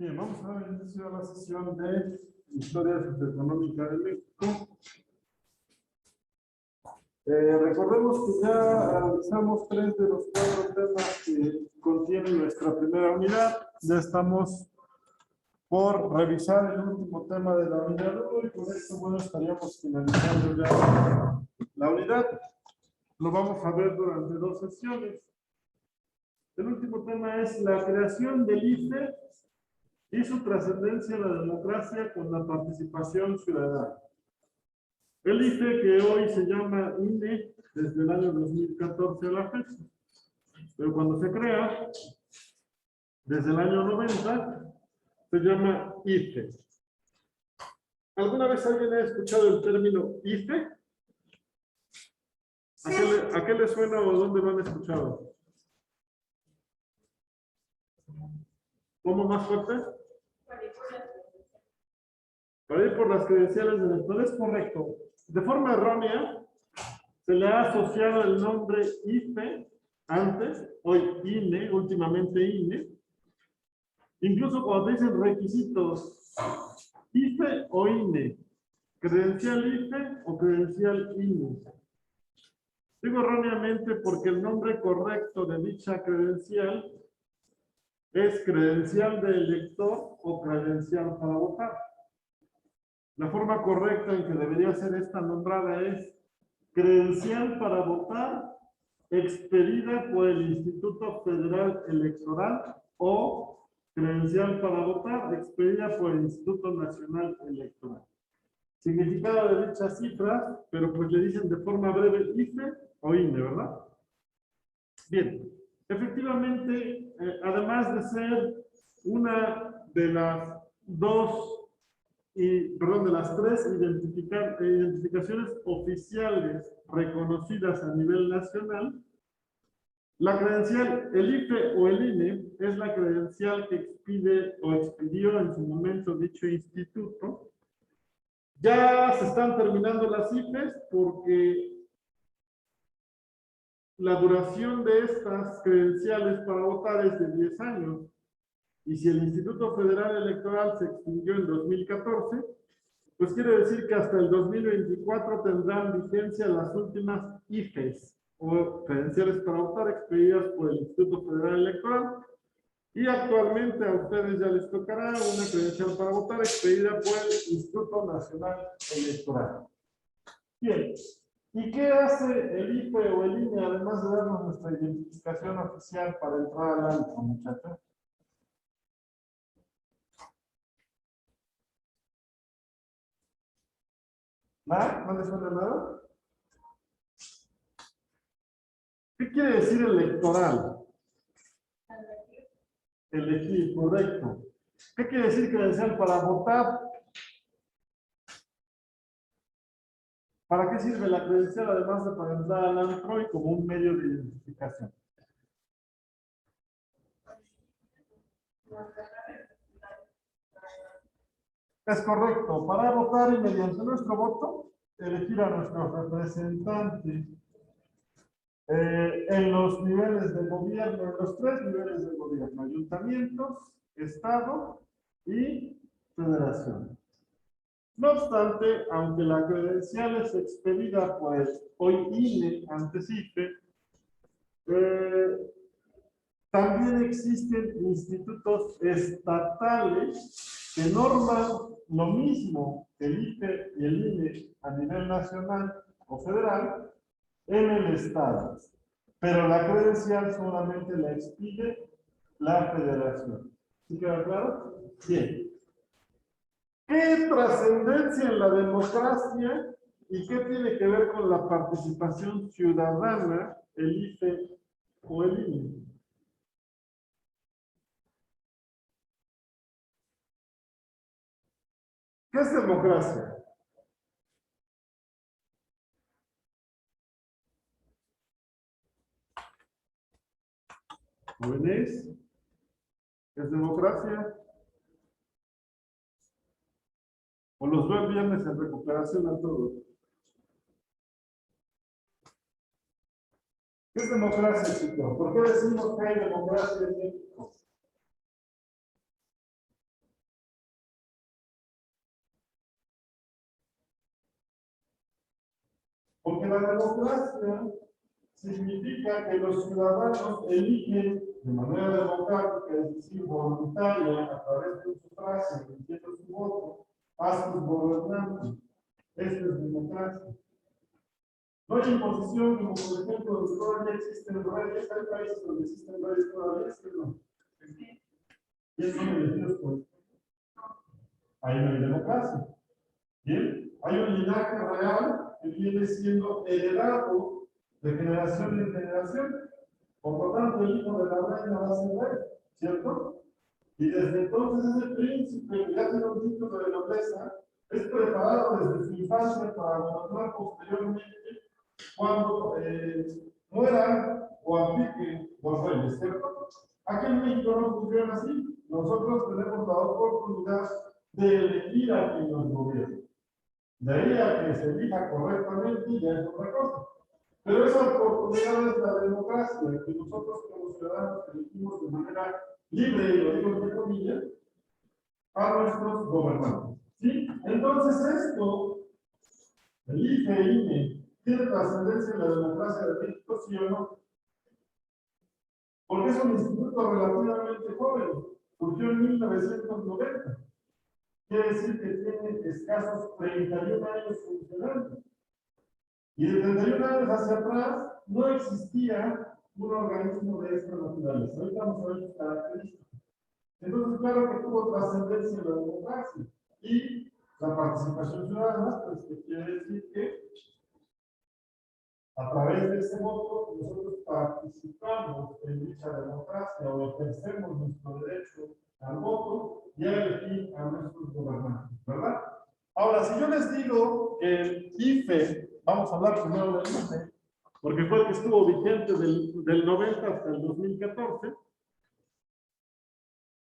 Bien, vamos a dar inicio a la sesión de Historia Socioeconómica de México. Recordemos que ya analizamos 3 de los 4 temas que contiene nuestra primera unidad. Ya estamos por revisar el último tema de la unidad 1 y con esto, bueno, estaríamos finalizando ya la unidad. Lo vamos a ver durante 2 sesiones. El último tema es la creación del IFE y su trascendencia en la democracia con la participación ciudadana. El IFE, que hoy se llama INE desde el año 2014 a la fecha, pero cuando se crea, desde el año 90, se llama IFE. ¿Alguna vez alguien ha escuchado el término IFE? ¿A qué le suena o dónde lo han escuchado? ¿Cómo más fuerte? Para ir por las credenciales del elector, es correcto. De forma errónea, se le ha asociado el nombre IFE antes, hoy INE, últimamente INE. Incluso cuando te dicen requisitos, IFE o INE, credencial IFE o credencial INE. Digo erróneamente porque el nombre correcto de dicha credencial es credencial de elector o credencial para votar. La forma correcta en que debería ser esta nombrada es credencial para votar expedida por el Instituto Federal Electoral o credencial para votar expedida por el Instituto Nacional Electoral. Significado de dichas cifras, pero pues le dicen de forma breve IFE o INE, ¿verdad? Bien, efectivamente, además de ser una de las de las 3 identificaciones oficiales reconocidas a nivel nacional, la credencial, el IFE o el INE, es la credencial que expide o expidió en su momento dicho instituto. Ya se están terminando las IFES porque la duración de estas credenciales para votar es de 10 años. Y si el Instituto Federal Electoral se extinguió en 2014, pues quiere decir que hasta el 2024 tendrán vigencia las últimas IFES o credenciales para votar expedidas por el Instituto Federal Electoral. Y actualmente a ustedes ya les tocará una credencial para votar expedida por el Instituto Nacional Electoral. Bien. ¿Y qué hace el IFE o el INE además de darnos nuestra identificación oficial para entrar al ámbito, muchachos? ¿Nada? ¿No les suena nada? ¿Qué quiere decir electoral? Elegir, correcto. ¿Qué quiere decir credencial para votar? ¿Para qué sirve la credencial además de para entrar al antro y como un medio de identificación? Es correcto. Para votar y mediante nuestro voto, elegir a nuestros representantes en los niveles de gobierno, en los 3 niveles de gobierno: ayuntamientos, estado y federación. No obstante, aunque la credencial es expedida por hoy INE ante IFE, también existen institutos estatales que norman lo mismo que el IFE y el INE a nivel nacional o federal en el estado. Pero la credencial solamente la expide la federación. ¿Sí queda claro? Bien. ¿Qué trascendencia en la democracia y qué tiene que ver con la participación ciudadana el IFE o el INE? ¿Qué es democracia? ¿Jóvenes? ¿Qué es democracia? ¿O los veo viernes en recuperación a todos? ¿Qué es democracia, chicos? ¿Por qué decimos que hay democracia en México? la democracia significa que los ciudadanos eligen de manera democrática, es decir, voluntaria, a través de un sufragio, emitiendo su voto, a sus gobernantes. Esto es democracia. No hay imposición, como por ejemplo, donde todavía existen reyes, hay países donde existen reyes todavía, ¿sí o no? Y son elegidos por. Ahí no hay democracia. Bien, hay un linaje real que viene siendo heredado de generación en generación. Por lo tanto, el hijo de la reina va a ser rey, ¿cierto? Y desde entonces ese príncipe que ya tiene un título de nobleza es preparado desde su infancia para gobernar posteriormente cuando mueran o abdiquen los reyes, ¿cierto? Aquí en México no funciona así. Nosotros tenemos la oportunidad de elegir a quien nos gobierna. De ahí a que se elija correctamente ya es otra cosa. Pero esa oportunidad es la democracia, que nosotros como ciudadanos elegimos de manera libre, y lo digo entre comillas, a nuestros gobernantes. ¿Sí? Entonces esto, el IFE, INE, ¿tiene trascendencia en la democracia de México, sí o no? Porque es un instituto relativamente joven, surgió en 1990. Quiere decir que tiene escasos 31 años funcionando. Y de 31 años hacia atrás no existía un organismo de esta naturaleza. Ahorita vamos a ver sus características. Entonces, claro que tuvo trascendencia en la democracia. Y la participación ciudadana, pues que quiere decir que a través de ese voto nosotros participamos en dicha democracia o ejercemos nuestro derecho al voto y a elegir a nuestros gobernantes, ¿verdad? Ahora, si yo les digo que el IFE, vamos a hablar primero del IFE, porque fue el que estuvo vigente del 90 hasta el 2014.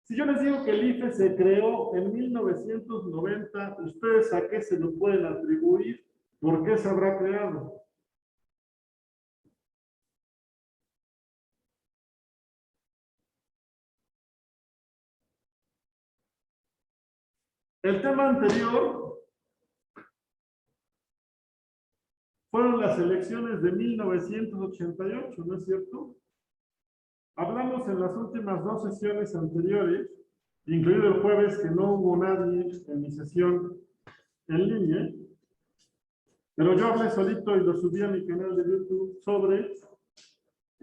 Si yo les digo que el IFE se creó en 1990, ¿ustedes a qué se lo pueden atribuir? ¿Por qué se habrá creado? El tema anterior fueron las elecciones de 1988, ¿no es cierto? Hablamos en las últimas dos sesiones anteriores, incluido el jueves que no hubo nadie en mi sesión en línea, pero yo hablé solito y lo subí a mi canal de YouTube sobre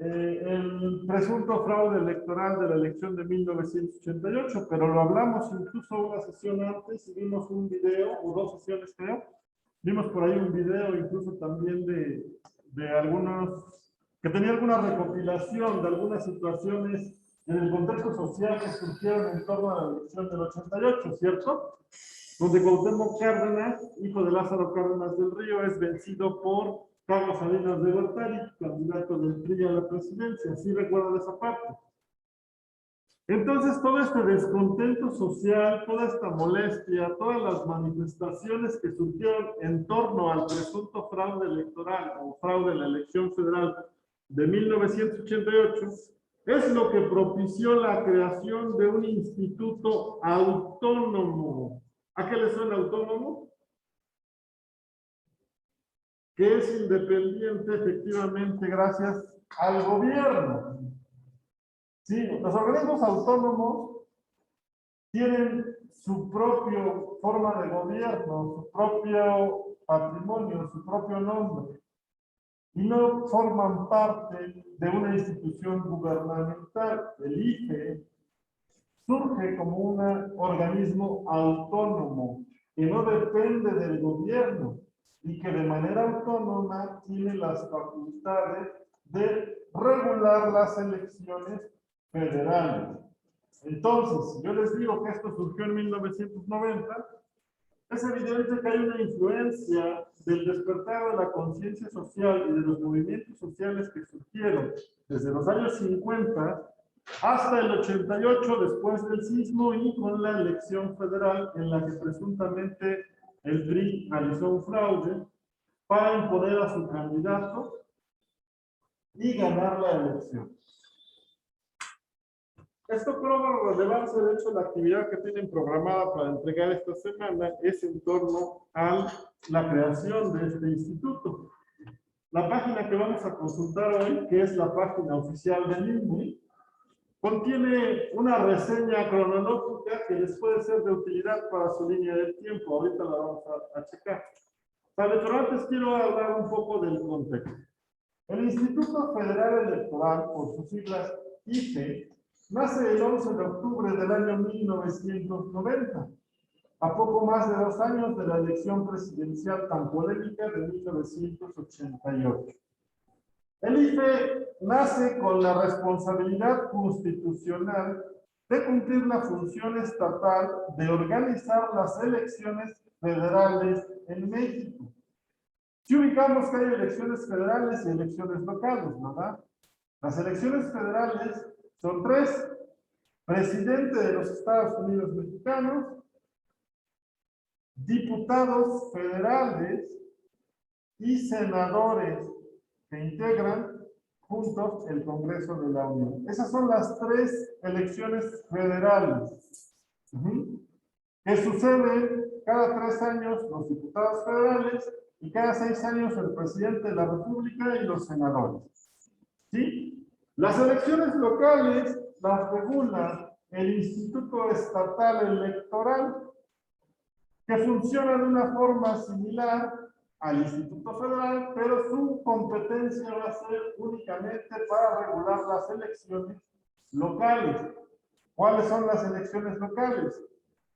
el presunto fraude electoral de la elección de 1988, pero lo hablamos incluso una sesión antes y vimos un video, o dos sesiones creo, vimos por ahí un video incluso también de algunos, que tenía alguna recopilación de algunas situaciones en el contexto social que surgieron en torno a la elección del 88, ¿cierto? Donde Cuauhtémoc Cárdenas, hijo de Lázaro Cárdenas del Río, es vencido por Carlos Salinas de Gortari, candidato del PRI a la presidencia. ¿Sí recuerdan esa parte? Entonces, todo este descontento social, toda esta molestia, todas las manifestaciones que surgieron en torno al presunto fraude electoral o fraude en la elección federal de 1988, es lo que propició la creación de un instituto autónomo. ¿A qué le suena autónomo? Que es independiente efectivamente gracias al gobierno. Sí, los organismos autónomos tienen su propia forma de gobierno, su propio patrimonio, su propio nombre, y no forman parte de una institución gubernamental. El IFE surge como un organismo autónomo que no depende del gobierno y que de manera autónoma tiene las facultades de regular las elecciones federales. Entonces, si yo les digo que esto surgió en 1990, es evidente que hay una influencia del despertar de la conciencia social y de los movimientos sociales que surgieron desde los años 50 hasta el 88, después del sismo y con la elección federal en la que presuntamente el PRI realizó un fraude para imponer a su candidato y ganar la elección. Esto cobra relevancia, de hecho, la actividad que tienen programada para entregar esta semana es en torno a la creación de este instituto. La página que vamos a consultar hoy, que es la página oficial del INE, contiene una reseña cronológica que les puede ser de utilidad para su línea de tiempo. Ahorita la vamos a checar. ¿Sabe? Pero antes quiero hablar un poco del contexto. El Instituto Federal Electoral, por sus siglas IFE, nace el 11 de octubre del año 1990, a poco más de 2 años de la elección presidencial tan polémica de 1988. El IFE nace con la responsabilidad constitucional de cumplir la función estatal de organizar las elecciones federales en México. Si ubicamos que hay elecciones federales y elecciones locales, ¿verdad? Las elecciones federales son 3: presidente de los Estados Unidos mexicanos, diputados federales y senadores que integran juntos el Congreso de la Unión. Esas son las 3 elecciones federales. Que suceden cada 3 años los diputados federales y cada 6 años el presidente de la República y los senadores. ¿Sí? Las elecciones locales las regula el Instituto Estatal Electoral, que funciona de una forma similar al Instituto Federal, pero su competencia va a ser únicamente para regular las elecciones locales. ¿Cuáles son las elecciones locales?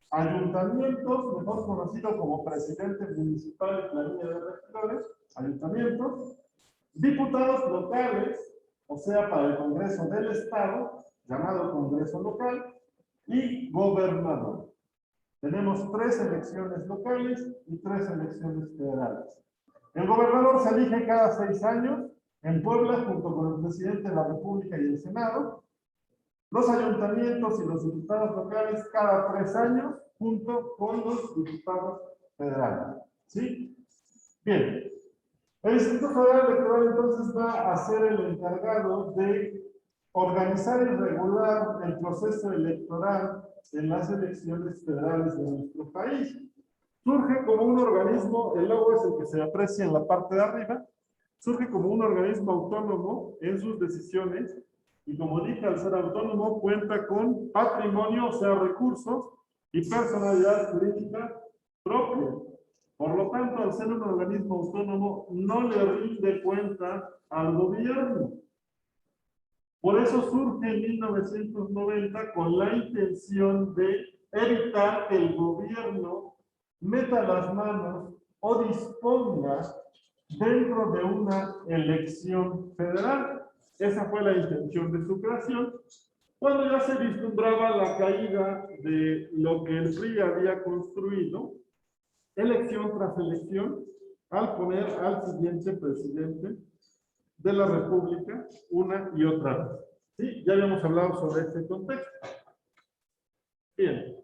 Ayuntamientos, mejor conocido como presidentes municipales, planilla de regidores, ayuntamientos, diputados locales, o sea, para el Congreso del Estado, llamado Congreso Local, y gobernador. Tenemos 3 elecciones locales y 3 elecciones federales. El gobernador se elige cada 6 años en Puebla junto con el presidente de la República y el Senado. Los ayuntamientos y los diputados locales cada 3 años junto con los diputados federales. ¿Sí? Bien. El Instituto Federal Electoral entonces va a ser el encargado de organizar y regular el proceso electoral en las elecciones federales de nuestro país. Surge como un organismo, el logo es el que se aprecia en la parte de arriba, surge como un organismo autónomo en sus decisiones y, como dije, al ser autónomo cuenta con patrimonio, o sea, recursos y personalidad jurídica propia. Por lo tanto, al ser un organismo autónomo, no le rinde cuenta al gobierno. Por eso surge en 1990 con la intención de evitar que el gobierno meta las manos o disponga dentro de una elección federal. Esa fue la intención de su creación, cuando ya se vislumbraba la caída de lo que el PRI había construido, elección tras elección, al poner al siguiente presidente de la República una y otra vez. ¿Sí? Ya habíamos hablado sobre este contexto. Bien.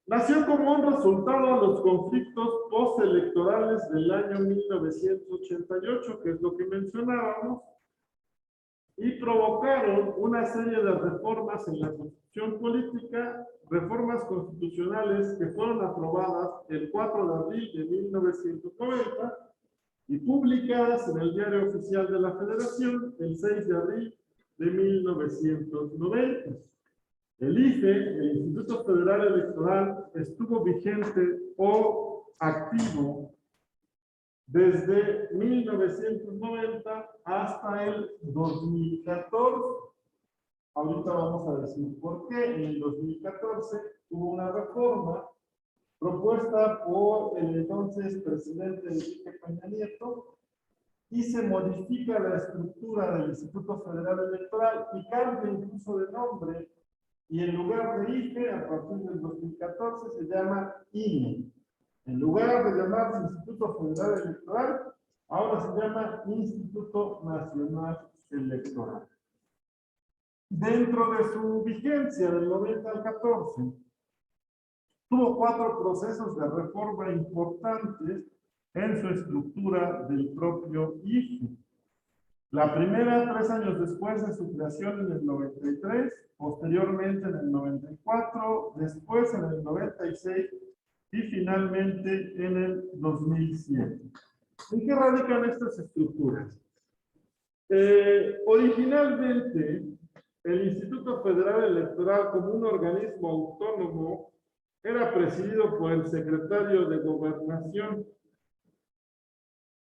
Nació como un resultado de los conflictos postelectorales del año 1988, que es lo que mencionábamos, y provocaron una serie de reformas en la Constitución política, reformas constitucionales que fueron aprobadas el 4 de abril de 1990 y publicadas en el Diario Oficial de la Federación el 6 de abril de 1990. El IFE, el Instituto Federal Electoral, estuvo vigente o activo desde 1990 hasta el 2014. Ahorita vamos a decir por qué. En el 2014 hubo una reforma propuesta por el entonces presidente Enrique Peña Nieto y se modifica la estructura del Instituto Federal Electoral y cambia incluso de nombre, y en lugar de IFE, a partir del 2014 se llama INE. En lugar de llamarse Instituto Federal Electoral, ahora se llama Instituto Nacional Electoral. Dentro de su vigencia del 90 al 14, tuvo 4 procesos de reforma importantes en su estructura del propio IFE. La primera, 3 años después de su creación en el 93, posteriormente en el 94, después en el 96 y finalmente en el 2007. ¿En qué radican estas estructuras? Originalmente, el Instituto Federal Electoral, como un organismo autónomo, era presidido por el secretario de Gobernación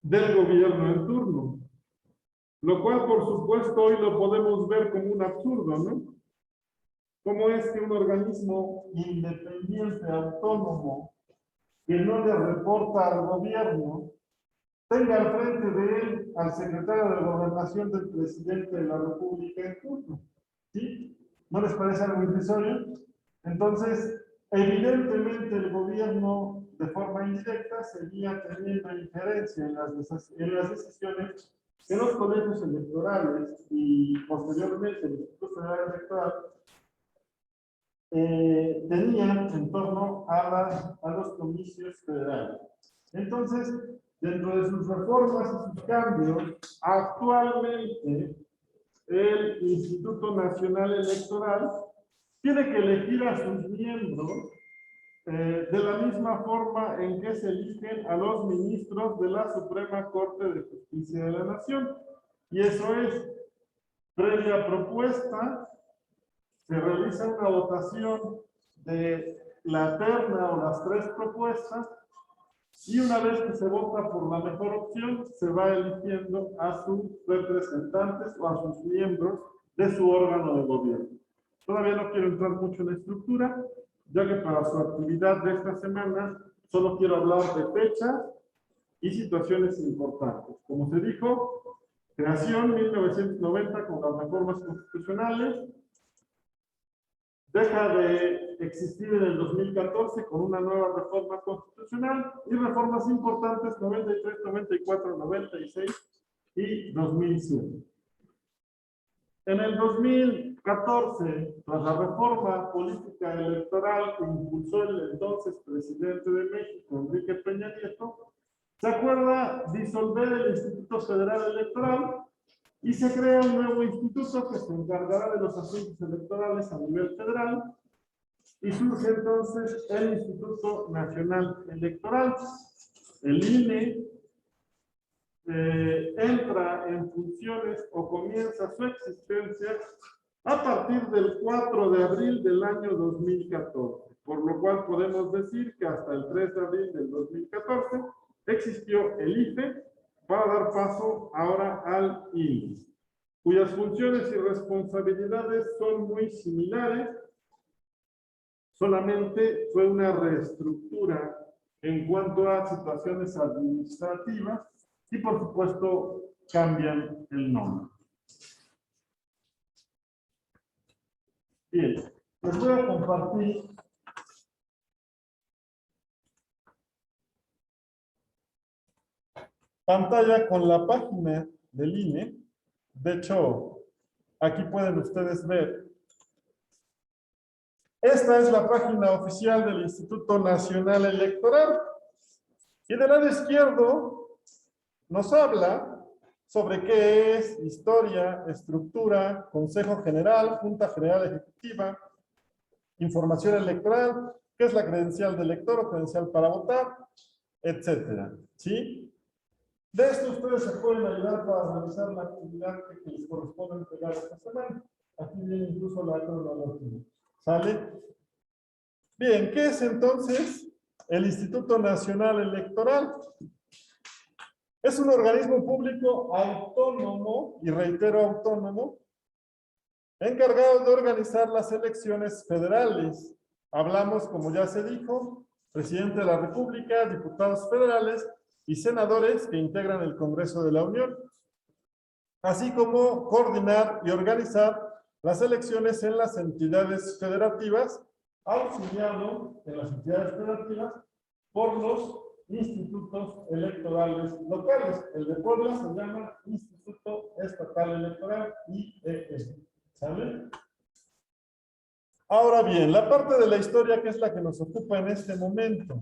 del gobierno en turno, lo cual, por supuesto, hoy lo podemos ver como un absurdo, ¿no? ¿Cómo es que un organismo independiente, autónomo, que no le reporta al gobierno, tenga al frente de él al secretario de Gobernación del presidente de la República en turno? ¿Sí? ¿No les parece algo irrisorio? Entonces, evidentemente el gobierno, de forma indirecta, seguía teniendo injerencia en las decisiones que los colegios electorales y posteriormente el Instituto Federal Electoral tenían en torno a los comicios federales. Entonces, dentro de sus reformas y sus cambios, actualmente el Instituto Nacional Electoral tiene que elegir a sus miembros de la misma forma en que se eligen a los ministros de la Suprema Corte de Justicia de la Nación. Y eso es, previa propuesta, se realiza una votación de la terna o las tres propuestas, y una vez que se vota por la mejor opción, se va eligiendo a sus representantes o a sus miembros de su órgano de gobierno. Todavía no quiero entrar mucho en la estructura, ya que para su actividad de esta semana solo quiero hablar de fechas y situaciones importantes. Como se dijo, creación 1990 con las reformas constitucionales, deja de existir en el 2014 con una nueva reforma constitucional y reformas importantes 93, 94, 96 y 2007. En el 2014, tras la reforma política electoral que impulsó el entonces presidente de México, Enrique Peña Nieto, se acuerda disolver el Instituto Federal Electoral y se crea un nuevo instituto que se encargará de los asuntos electorales a nivel federal, y surge entonces el Instituto Nacional Electoral. El INE entra en funciones o comienza su existencia a partir del 4 de abril del año 2014, por lo cual podemos decir que hasta el 3 de abril del 2014 existió el IFE para dar paso ahora al INE, cuyas funciones y responsabilidades son muy similares, solamente fue una reestructura en cuanto a situaciones administrativas y, por supuesto, cambian el nombre. Bien, les voy a compartir pantalla con la página del INE. De hecho, aquí pueden ustedes ver. Esta es la página oficial del Instituto Nacional Electoral. Y del lado izquierdo nos habla sobre qué es historia, estructura, Consejo General, Junta General Ejecutiva, información electoral, qué es la credencial de elector o credencial para votar, etcétera. ¿Sí? De esto ustedes se pueden ayudar para realizar la actividad que les corresponde entregar esta semana. Aquí viene incluso la cronología. ¿Sale? Bien, ¿qué es entonces el Instituto Nacional Electoral? Es un organismo público autónomo, y reitero autónomo, encargado de organizar las elecciones federales. Hablamos, como ya se dijo, presidente de la República, diputados federales y senadores que integran el Congreso de la Unión, así como coordinar y organizar las elecciones en las entidades federativas, auxiliado en las entidades federativas por los institutos electorales locales. El de Puebla se llama Instituto Estatal Electoral, IEE. ¿Sale? Ahora bien, la parte de la historia que es la que nos ocupa en este momento.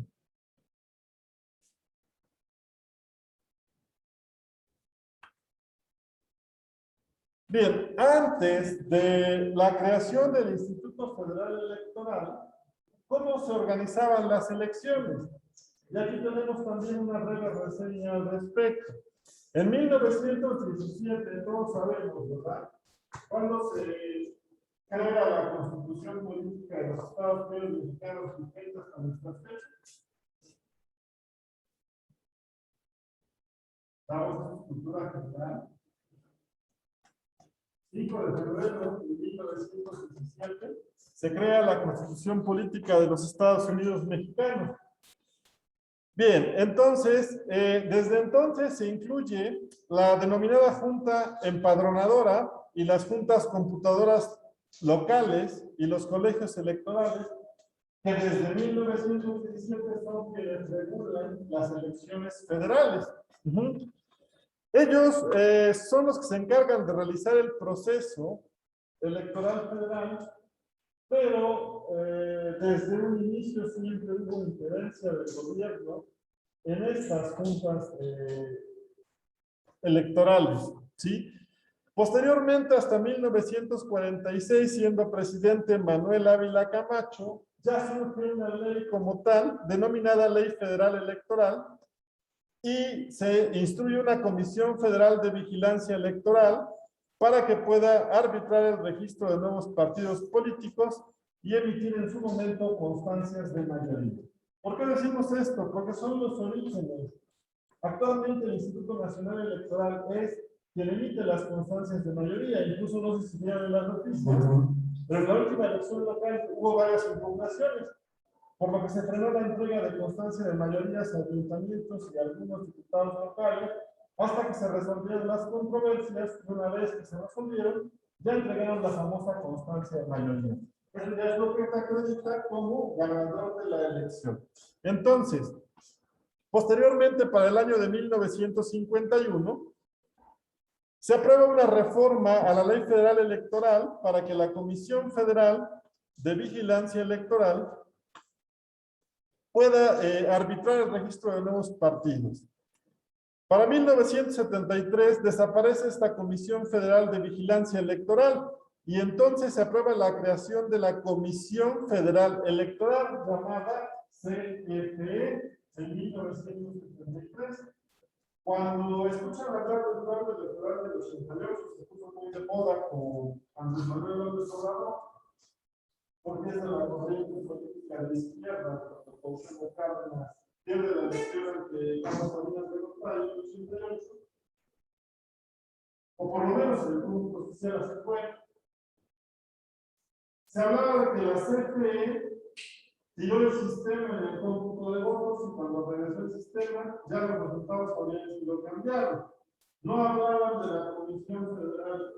Bien, antes de la creación del Instituto Federal Electoral, ¿cómo se organizaban las elecciones? Y aquí tenemos también una breve reseña al respecto. En 1917, todos sabemos, ¿verdad? Cuando se crea la Constitución Política de los Estados Unidos Mexicanos vigente hasta nuestras fechas. Damos esa cultura general. 5 de febrero de 1917 se crea la Constitución Política de los Estados Unidos Mexicanos. Bien, entonces, desde entonces se incluye la denominada Junta Empadronadora y las juntas computadoras locales y los colegios electorales, que desde 1917 son quienes regulan las elecciones federales. Ellos son los que se encargan de realizar el proceso electoral federal, pero desde un inicio siempre hubo injerencia del gobierno en estas juntas electorales, ¿sí? Posteriormente, hasta 1946, siendo presidente Manuel Ávila Camacho, ya surge una ley como tal, denominada Ley Federal Electoral, y se instruye una Comisión Federal de Vigilancia Electoral para que pueda arbitrar el registro de nuevos partidos políticos y emitir en su momento constancias de mayoría. ¿Por qué decimos esto? Porque son los orígenes. Actualmente el Instituto Nacional Electoral es quien emite las constancias de mayoría, incluso no sé si vieron las noticias, pero en la última elección local hubo varias impugnaciones, por lo que se frenó la entrega de constancia de mayorías a ayuntamientos y algunos diputados locales, hasta que se resolvieron las controversias, y una vez que se resolvieron, ya entregaron la famosa constancia de mayoría. Eso ya es lo que se acredita como ganador de la elección. Entonces, posteriormente, para el año de 1951, se aprueba una reforma a la Ley Federal Electoral para que la Comisión Federal de Vigilancia Electoral pueda arbitrar el registro de nuevos partidos. Para 1973 desaparece esta Comisión Federal de Vigilancia Electoral y entonces se aprueba la creación de la Comisión Federal Electoral llamada CFE en 1973. Cuando escuchan hablar del fraude electoral del 88, se puso muy de moda con Andrés Manuel López Obrador, porque es de la corriente política de izquierda, cuando Cuauhtémoc Cárdenas pierde la elección ante Carlos Salinas de Gortari en el 88, o por lo menos el grupo oficial se fue. Se hablaba de que la CFE tiró el sistema en el cómputo de votos y cuando regresó el sistema ya los resultados habían sido cambiados. No hablaban de la Comisión Federal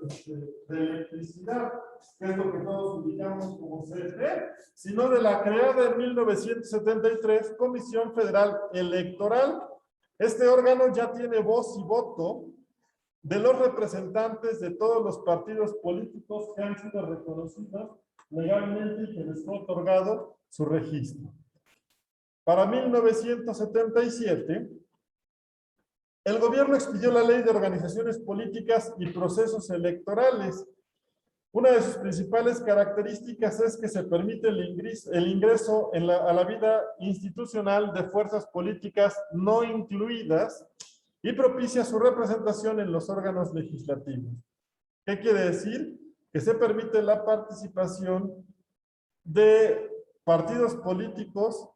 de Electricidad, que es lo que todos indicamos como CFE, sino de la creada en 1973 Comisión Federal Electoral. Este órgano ya tiene voz y voto de los representantes de todos los partidos políticos que han sido reconocidos legalmente y que les fue otorgado su registro. Para 1977, el gobierno expidió la Ley de Organizaciones Políticas y Procesos Electorales. Una de sus principales características es que se permite el ingreso a la vida institucional de fuerzas políticas no incluidas y propicia su representación en los órganos legislativos. ¿Qué quiere decir? Que se permite la participación de partidos políticos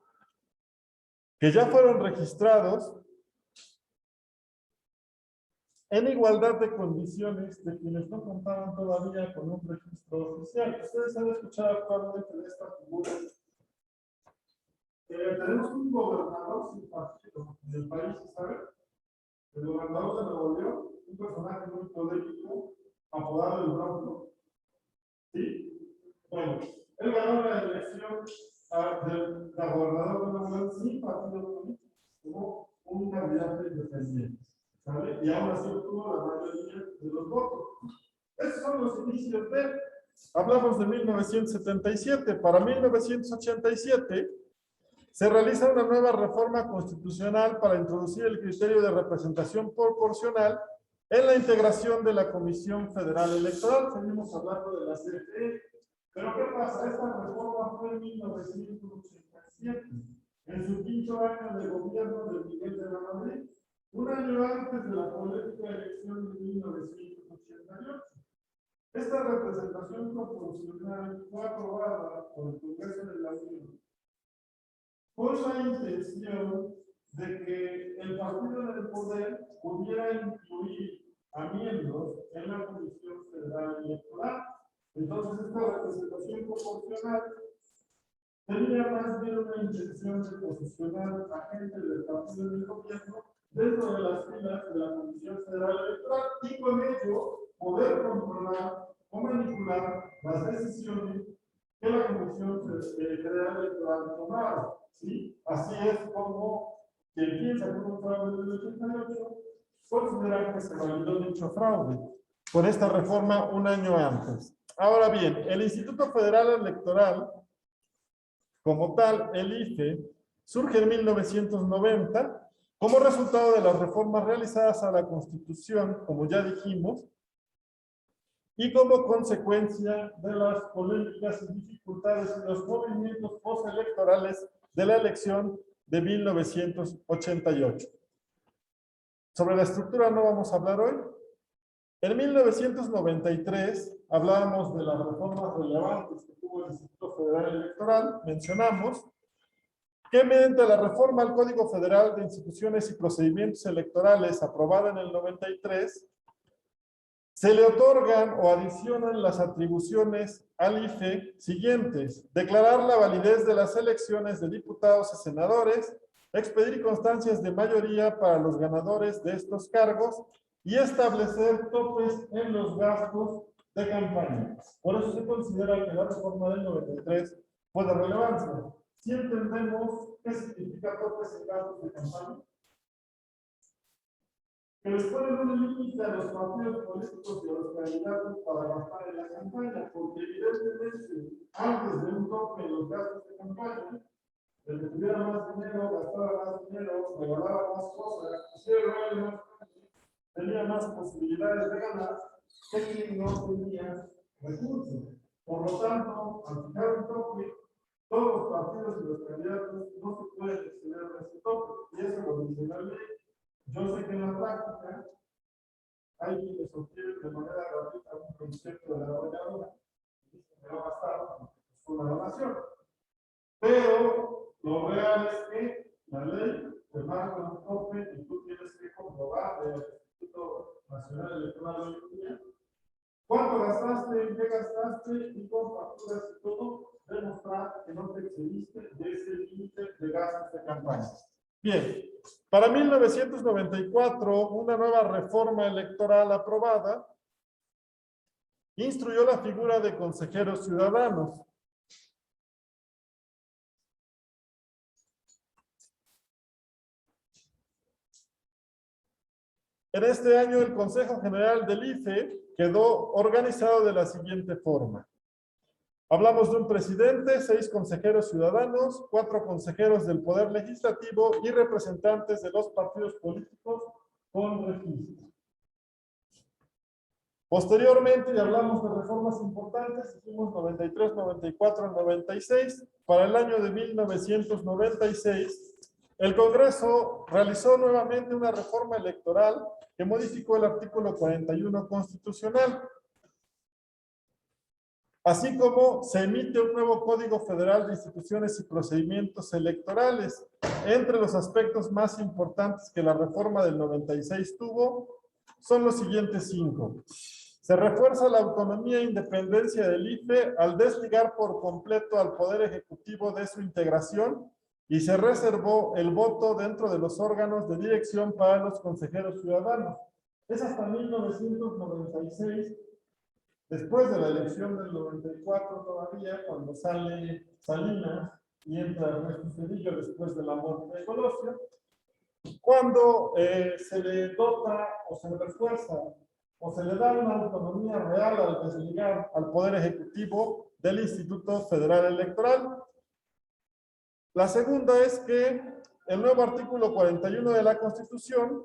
que ya fueron registrados en igualdad de condiciones de quienes no contaban todavía con un registro oficial. Ustedes han escuchado actualmente de esta figura. Tenemos un gobernador sin partido en el país, ¿saben? El gobernador de Nuevo León, un personaje muy polémico, apodado el Bronco. ¿Sí? Bueno, él ganó la elección del gobernador de Nuevo León sin partido político, como un candidato independiente. ¿Sabe? Y aún así obtuvo la mayoría de los votos. Esos son los inicios de... Hablamos de 1977. Para 1987 se realiza una nueva reforma constitucional para introducir el criterio de representación proporcional en la integración de la Comisión Federal Electoral. Seguimos hablando de la CFE. Pero ¿qué pasa? Esta reforma fue en 1987. en su quinto año de gobierno de Miguel de la Madrid, un año antes de la polémica elección de 1988. Esta representación proporcional fue aprobada por el Congreso de la Unión con la intención de que el partido en el poder pudiera incluir a miembros en la Comisión Federal Electoral. Entonces, esta representación proporcional tenía más bien una intención de posicionar a gente del partido del gobierno dentro de las filas de la Comisión Federal Electoral y con ello poder controlar o manipular las decisiones que la Comisión Federal Electoral tomara. ¿Sí? Así es como quien piensa que un fraude del 88 considera que se validó dicho fraude por esta reforma un año antes. Ahora bien, el Instituto Federal Electoral, como tal, el IFE, surge en 1990 como resultado de las reformas realizadas a la Constitución, como ya dijimos, y como consecuencia de las polémicas y dificultades y los movimientos postelectorales de la elección de 1988. Sobre la estructura no vamos a hablar hoy. En 1993 hablábamos de las reformas relevantes que tuvo el Instituto Federal Electoral. Mencionamos que mediante la reforma al Código Federal de Instituciones y Procedimientos Electorales aprobada en el 93, se le otorgan o adicionan las atribuciones al IFE siguientes: declarar la validez de las elecciones de diputados y senadores, expedir constancias de mayoría para los ganadores de estos cargos y establecer topes en los gastos de campaña. Por eso se considera que la reforma del 93 fue de relevancia. Si entendemos qué significa topes en gastos de campaña, que les ponen un límite a los partidos políticos y a los candidatos para gastar en la campaña, porque evidentemente antes de un tope en los gastos de campaña, el que tuviera más dinero, gastaba más dinero, regalaba más cosas, tenía más posibilidades de ganar que quien no tenía recursos. Por lo tanto, al fijar un tope, todos los partidos y los candidatos no se pueden exceder de ese tope, y eso lo dice la ley. Yo sé que en la práctica hay quienes obtienen de manera gratuita un concepto de la donación, y dicen que va a gastar es una donación. Pero lo real es que la ley te marca un tope y tú tienes que comprobar del Instituto Nacional Electoral hoy en día cuánto gastaste, en qué gastaste y con facturas y todo, demostrar que no te excediste de ese límite de gastos de campaña. Bien, para 1994, una nueva reforma electoral aprobada instruyó la figura de consejeros ciudadanos. En este año, el Consejo General del IFE quedó organizado de la siguiente forma. Hablamos de un presidente, 6 consejeros ciudadanos, 4 consejeros del Poder Legislativo y representantes de los partidos políticos con registro. Posteriormente, ya hablamos de reformas importantes, hicimos 93, 94, 96. Para el año de 1996, el Congreso realizó nuevamente una reforma electoral que modificó el artículo 41 constitucional. Así como se emite un nuevo Código Federal de Instituciones y Procedimientos Electorales. Entre los aspectos más importantes que la reforma del 96 tuvo son los siguientes 5. Se refuerza la autonomía e independencia del IFE al desligar por completo al Poder Ejecutivo de su integración y se reservó el voto dentro de los órganos de dirección para los consejeros ciudadanos. Es hasta 1996. Después de la elección del 94 todavía, cuando sale Salinas y entra Ernesto Zedillo después de la muerte de Colosio, cuando se le dota o se le refuerza o se le da una autonomía real al desligar al Poder Ejecutivo del Instituto Federal Electoral. La segunda es que el nuevo artículo 41 de la Constitución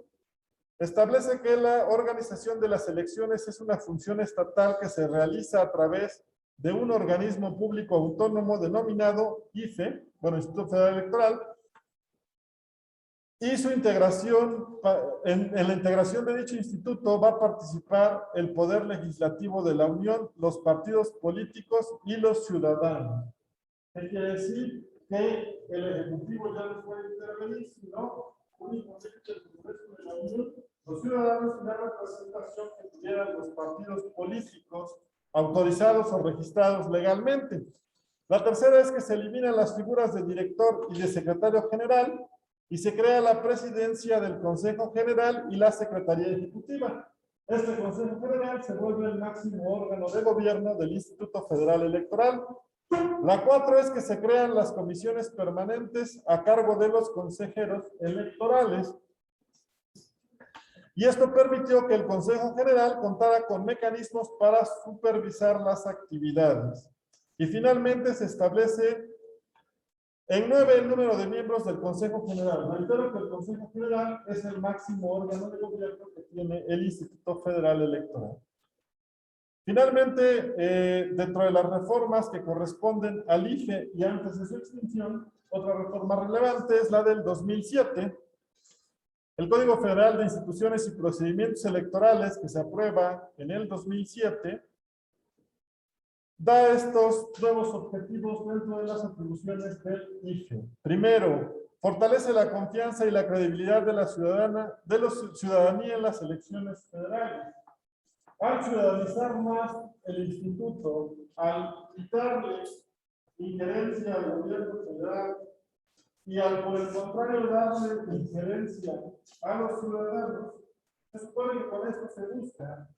establece que la organización de las elecciones es una función estatal que se realiza a través de un organismo público autónomo denominado IFE, bueno, Instituto Federal Electoral, y su integración, en la integración de dicho instituto va a participar el Poder Legislativo de la Unión, los partidos políticos y los ciudadanos. ¿Qué quiere decir? Que el Ejecutivo ya no puede intervenir, sino únicamente el Congreso de la Unión, los ciudadanos y la representación que tuvieran los partidos políticos autorizados o registrados legalmente. La tercera es que se eliminan las figuras de director y de secretario general y se crea la presidencia del Consejo General y la Secretaría Ejecutiva. Este Consejo General se vuelve el máximo órgano de gobierno del Instituto Federal Electoral. La 4 es que se crean las comisiones permanentes a cargo de los consejeros electorales. Y esto permitió que el Consejo General contara con mecanismos para supervisar las actividades. Y finalmente se establece en 9 el número de miembros del Consejo General. Reitero que el Consejo General es el máximo órgano de gobierno que tiene el Instituto Federal Electoral. Finalmente, dentro de las reformas que corresponden al IFE y antes de su extinción, otra reforma relevante es la del 2007. El Código Federal de Instituciones y Procedimientos Electorales, que se aprueba en el 2007, da estos nuevos objetivos dentro de las atribuciones del IFE. Primero, fortalece la confianza y la credibilidad de la ciudadanía en las elecciones federales. Al ciudadanizar más el instituto, al quitarle injerencia al gobierno federal y al, por el contrario, darle injerencia a los ciudadanos, se supone que con esto se busca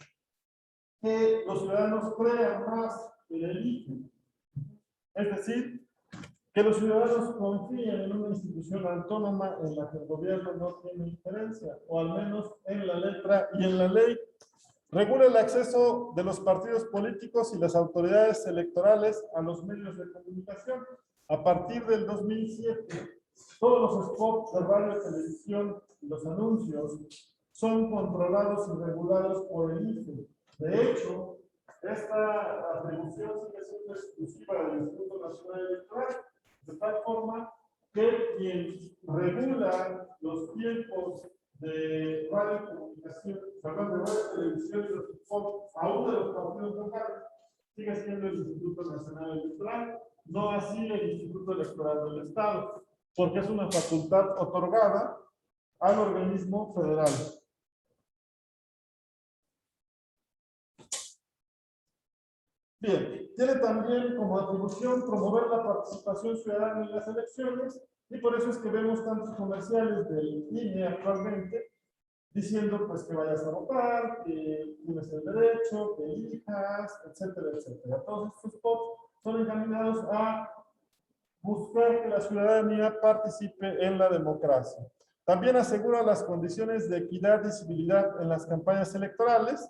que los ciudadanos crean más en el IFE. Es decir, que los ciudadanos confíen en una institución autónoma en la que el gobierno no tiene injerencia, o al menos en la letra y en la ley. Regula el acceso de los partidos políticos y las autoridades electorales a los medios de comunicación. A partir del 2007, todos los spots de radio, televisión y los anuncios son controlados y regulados por el IFE. De hecho, esta atribución sigue siendo exclusiva del Instituto Nacional Electoral, de tal forma que quien regula los tiempos de radio y comunicación, perdón, de radio, televisión y los spots a uno de los partidos locales, sigue siendo el Instituto Nacional Electoral, no así el Instituto Electoral del Estado, porque es una facultad otorgada al organismo federal. Bien, tiene también como atribución promover la participación ciudadana en las elecciones, y por eso es que vemos tantos comerciales del INE actualmente diciendo pues que vayas a votar, que tienes el derecho, que elijas, etcétera, etcétera. Todos estos spots son encaminados a buscar que la ciudadanía participe en la democracia. También asegura las condiciones de equidad y civilidad en las campañas electorales,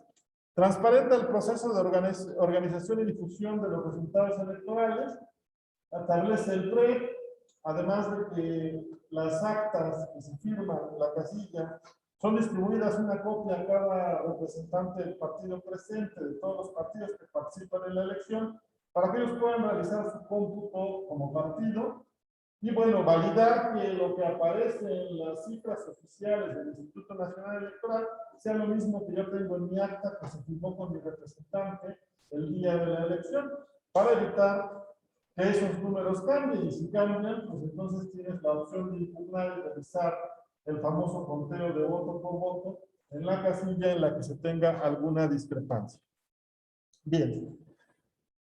transparenta el proceso de organización y difusión de los resultados electorales, establece el PRE, además de que las actas que se firman en la casilla son distribuidas una copia a cada representante del partido presente, de todos los partidos que participan en la elección, para que ellos puedan realizar su cómputo como partido y, bueno, validar que lo que aparece en las cifras oficiales del Instituto Nacional Electoral sea lo mismo que yo tengo en mi acta que se firmó con mi representante el día de la elección, para evitar que esos números cambien, y si cambian, pues entonces tienes la opción de impugnar y revisar el famoso conteo de voto por voto en la casilla en la que se tenga alguna discrepancia. Bien.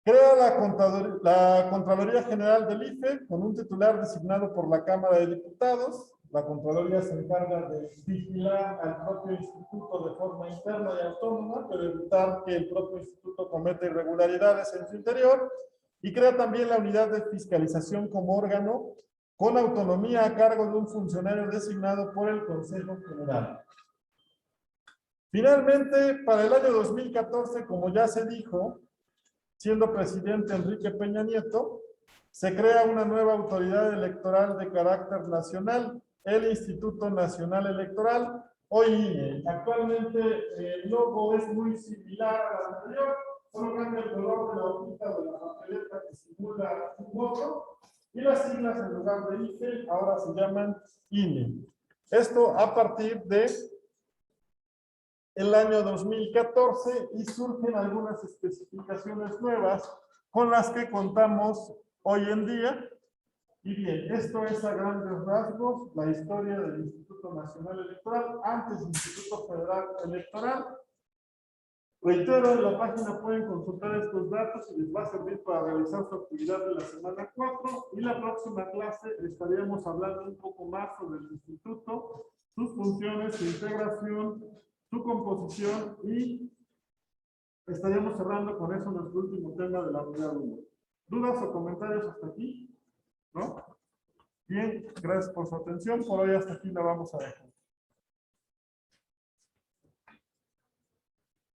Crea la Contraloría General del IFE con un titular designado por la Cámara de Diputados. La Contraloría se encarga de vigilar al propio instituto de forma interna y autónoma, pero evitar que el propio instituto cometa irregularidades en su interior. Y crea también la Unidad de Fiscalización como órgano con autonomía a cargo de un funcionario designado por el Consejo General. Finalmente, para el año 2014, como ya se dijo, siendo presidente Enrique Peña Nieto, se crea una nueva autoridad electoral de carácter nacional, el Instituto Nacional Electoral, o INE. Actualmente el logo es muy similar al anterior, solo cambia el color de la hojita de la papeleta que simula un voto, y las siglas en lugar de IFE ahora se llaman INE. Esto a partir de el año 2014 y surgen algunas especificaciones nuevas con las que contamos hoy en día. Y bien, esto es a grandes rasgos la historia del Instituto Nacional Electoral, antes del Instituto Federal Electoral. Reitero, en la página pueden consultar estos datos y les va a servir para realizar su actividad de la semana 4. Y la próxima clase estaríamos hablando un poco más sobre el instituto, sus funciones, su integración, su composición y estaríamos cerrando con eso nuestro último tema de la unidad 1. ¿Dudas o comentarios hasta aquí? ¿No? Bien, gracias por su atención. Por hoy hasta aquí la vamos a dejar.